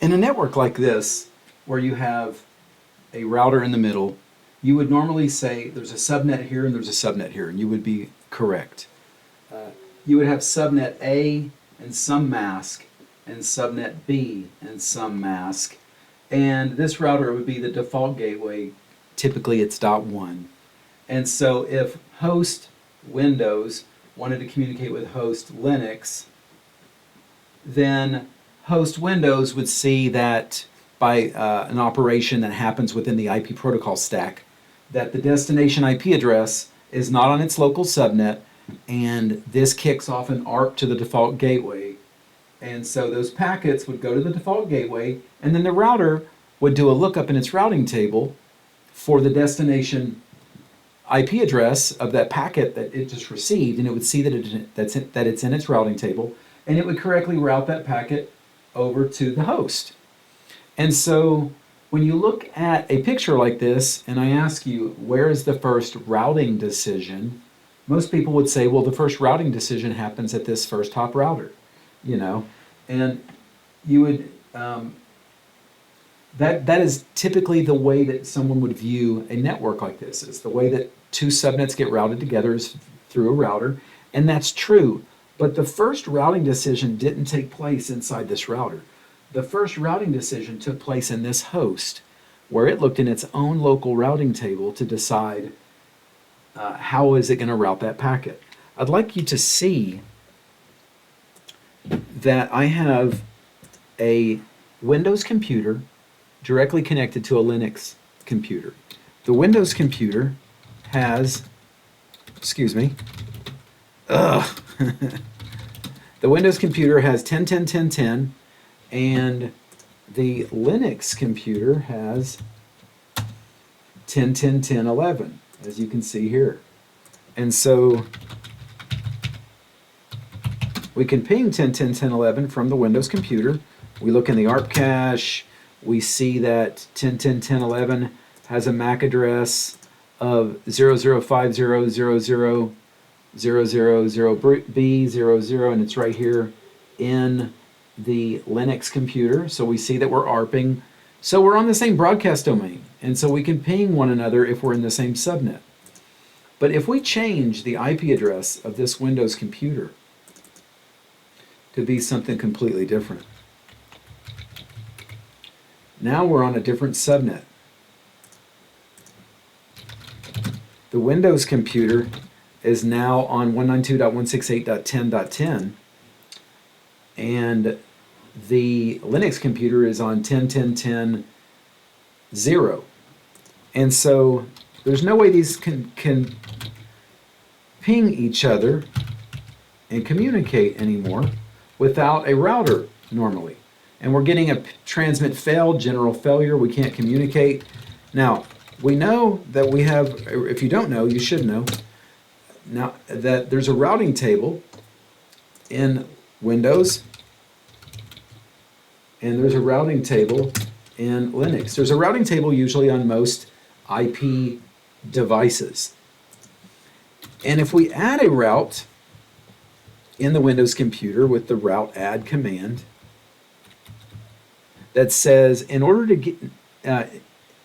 In a network like this, where you have a router in the middle, you would normally say there's a subnet here and there's a subnet here, and you would be correct. You would have subnet A and some mask, and subnet B and some mask, and this router would be the default gateway. Typically it's .1. And so if host Windows wanted to communicate with host Linux, then host Windows would see that by an operation that happens within the IP protocol stack, that the destination IP address is not on its local subnet, and this kicks off an ARP to the default gateway. And so those packets would go to the default gateway, and then the router would do a lookup in its routing table for the destination IP address of that packet that it just received, and it would see that it's in its routing table, and it would correctly route that packet over to the host. And so when you look at a picture like this, and I ask you, where is the first routing decision? Most people would say, well, the first routing decision happens at this first hop router, and you would, that is typically the way that someone would view a network like this. Is the way that two subnets get routed together is through a router, and that's true. But the first routing decision didn't take place inside this router. The first routing decision took place in this host, where it looked in its own local routing table to decide how is it going to route that packet. I'd like you to see that I have a Windows computer directly connected to a Linux computer. The Windows computer has, excuse me, the Windows computer has 10.10.10.10, and the Linux computer has 10.10.10.11, as you can see here. And so we can ping 10.10.10.11 from the Windows computer. We look in the ARP cache, we see that 10.10.10.11 has a MAC address of 0050000000B00, and it's right here in the Linux computer. So we see that we're ARPing. So we're on the same broadcast domain, and so we can ping one another if we're in the same subnet. But if we change the IP address of this Windows computer to be something completely different, now we're on a different subnet. The Windows computer is now on 192.168.10.10, and the Linux computer is on 10.10.10.0. And so there's no way these can ping each other and communicate anymore without a router normally. And we're getting a transmit failed, general failure, we can't communicate. Now, we know that we have, if you don't know, you should know, now that there's a routing table in Windows, and there's a routing table in Linux. There's a routing table usually on most IP devices. And if we add a route in the Windows computer with the route add command that says, in order to get,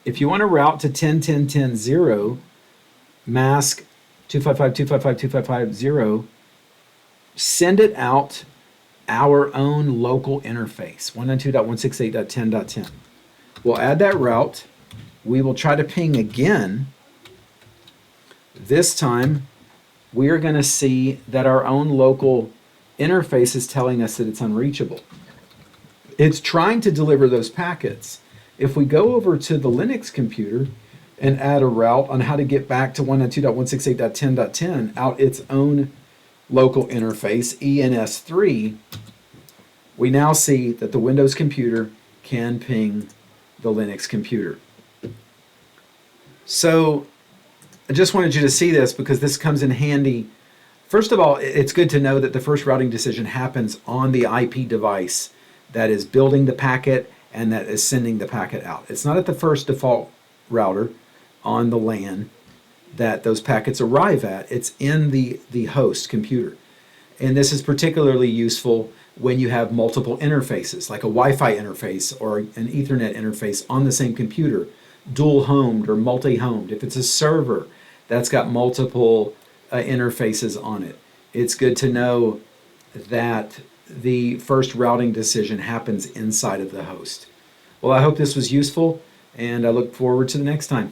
if you want to route to 10.10.10.0, mask 255.255.255.0, send it out our own local interface, 192.168.10.10. We'll add that route. We will try to ping again. This time, we are going to see that our own local interface is telling us that it's unreachable. It's trying to deliver those packets. If we go over to the Linux computer and add a route on how to get back to 192.168.10.10 out its own local interface, ENS3, we now see that the Windows computer can ping the Linux computer. So I just wanted you to see this because this comes in handy. First of all, it's good to know that the first routing decision happens on the IP device that is building the packet and that is sending the packet out. It's not at the first default router on the LAN that those packets arrive at. It's in the host computer. And this is particularly useful when you have multiple interfaces, like a Wi-Fi interface or an Ethernet interface on the same computer, dual-homed or multi-homed. If it's a server that's got multiple interfaces on it, it's good to know that the first routing decision happens inside of the host. Well, I hope this was useful, and I look forward to the next time.